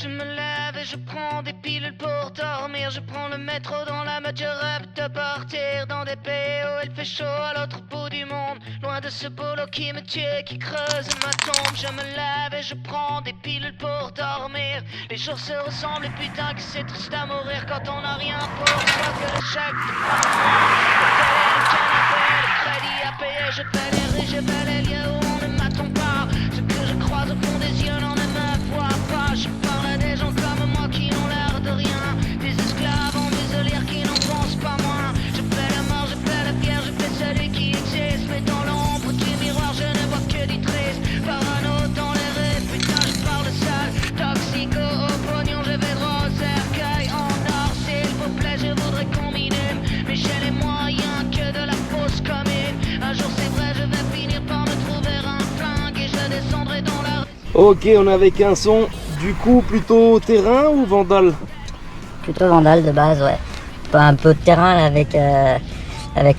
Je me lève et je prends des pilules pour dormir. Je prends le métro dans la mode, je rêve de partir dans des pays où il fait chaud à l'autre bout du monde. Loin de ce boulot qui me tue, qui creuse ma tombe. Je me lève et je prends des pilules pour dormir. Les jours se ressemblent et putain que c'est triste à mourir quand on n'a rien pour soi que le chèque de fin de mois. Le canapé, le crédit à payer, je fais les rues, je fais les lieux où on ne m'attend pas. Ce que je croise au fond des yeux n'en ne me voit pas. Je parle à des gens comme moi qui n'ont l'air de rien. Des esclaves en muselière qui n'en pensent pas moins. Je fais la mort, je fais la pierre, je fais celui qui existe. Mais dans l'ombre du miroir je ne vois que du triste. Parano dans les rues, putain je parle seul. Toxico au pognon, je vais droit au cercueil. En or s'il vous plaît, je voudrais qu'on m'inhume. Mais j'ai les moyens que de la fausse commune. Un jour c'est vrai, je vais finir par me trouver un flingue. Et je descendrai dans la rue. Ok, on est avec un son, du coup plutôt terrain ou vandal? Plutôt vandal de base, ouais. Un peu de terrain là, avec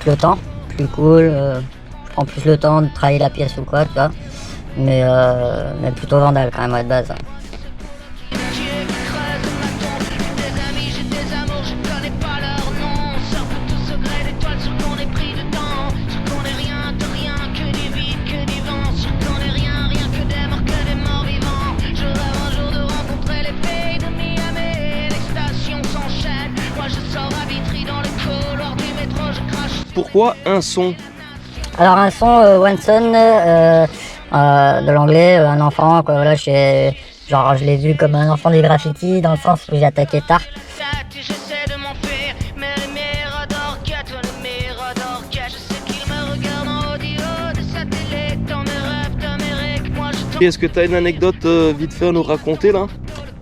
le temps, plus cool. Je prends plus le temps de travailler la pièce ou quoi, tu vois. Mais plutôt vandal quand même, ouais, de base. Ouais. Pourquoi un son? Alors un son One Son de l'anglais, un enfant quoi, voilà, genre je l'ai vu comme un enfant des graffitis dans le sens où j'ai attaqué tard. Est-ce que tu as une anecdote vite fait à nous raconter là?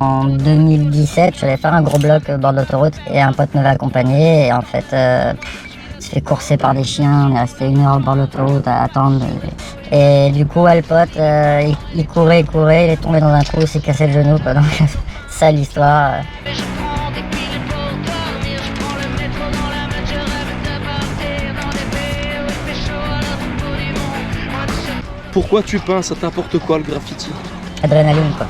En 2017, j'allais faire un gros bloc bord d'autoroute et un pote m'avait accompagné et en fait s'est fait courser par des chiens, on est resté 1 heure au bord de l'autoroute à attendre. Et du coup, le pote, il courait, il est tombé dans un trou, il s'est cassé le genou, quoi. Donc, ça l'histoire. Pourquoi tu peins? Ça t'apporte quoi le graffiti? Adrénaline, quoi.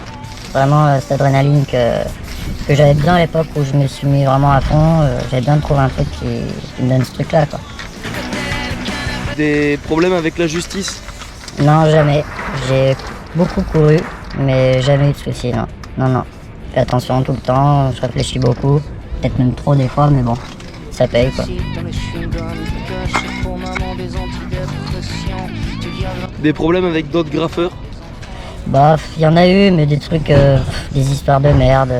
Vraiment, cette adrénaline que j'avais bien à l'époque où je me suis mis vraiment à fond. J'avais bien trouvé un truc qui me donne ce truc-là, quoi. Des problèmes avec la justice? Non, jamais. J'ai beaucoup couru, mais jamais eu de soucis, non. Non. Je fais attention tout le temps, je réfléchis beaucoup. Peut-être même trop des fois, mais bon, ça paye, quoi. Des problèmes avec d'autres graffeurs? Bah, il y en a eu, mais des trucs, des histoires de merde,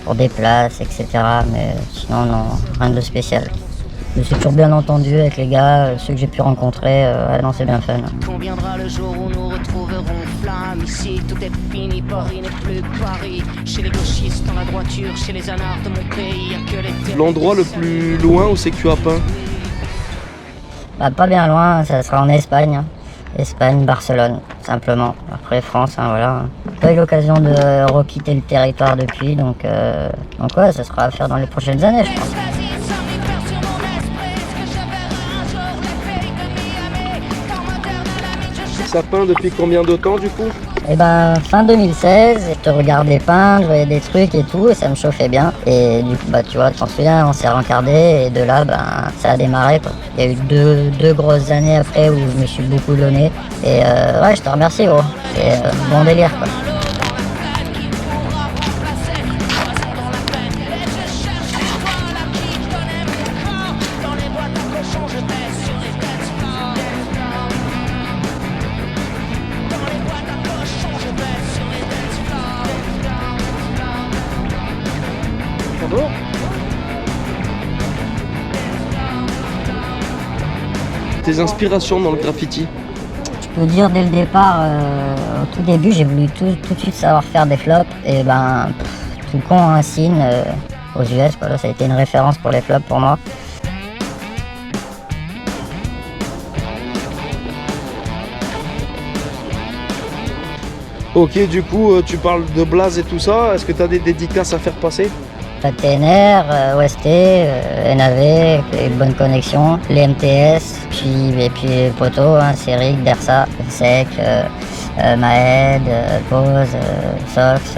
pour des places, etc. Mais sinon, non, rien de spécial. Je suis toujours bien entendu avec les gars, ceux que j'ai pu rencontrer, non, c'est bien fun. Quand viendra le jour où nous retrouverons flamme, ici tout est fini, Paris n'est plus Paris. Chez les gauchistes, dans la droiture, chez les anards de mon pays, y'a que les... L'endroit le plus loin où c'est que tu as peint? Bah, pas bien loin, ça sera en Espagne. Hein. Espagne, Barcelone, simplement. Après France, hein, voilà. J'ai pas eu l'occasion de requitter le territoire depuis, donc ouais, ça sera à faire dans les prochaines années, je pense. Ça peint depuis combien de temps du coup? Et ben fin 2016, je te regardais peindre, je voyais des trucs et tout, et ça me chauffait bien. Et du coup, bah tu vois, tu t'en souviens, on s'est rencardé et de là, ben ça a démarré quoi. Il y a eu deux grosses années après où je me suis beaucoup donné. Et ouais, je te remercie gros. C'est bon délire quoi. Bonjour. Tes inspirations dans le graffiti? Je peux dire dès le départ, au tout début, j'ai voulu tout de suite savoir faire des flops. Et ben, tout con, un signe aux US, quoi, ça a été une référence pour les flops pour moi. Ok, du coup, tu parles de Blaze et tout ça. Est-ce que tu as des dédicaces à faire passer? La TNR, OST, NAV, les bonnes connexions, les MTS, et puis les potos, hein, Céric, Dersa, Sec, Maed, Pose, Sox,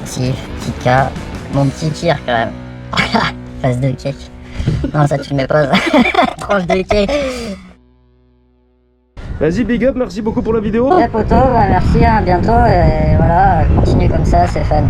Sif. petit K, mon petit tir quand même. Face de cake. Non, ça tu le mets pas. Tranche de cake. Vas-y, big up, merci beaucoup pour la vidéo. Ouais, poto, bah, merci, à bientôt. Et voilà, continue comme ça, c'est fun.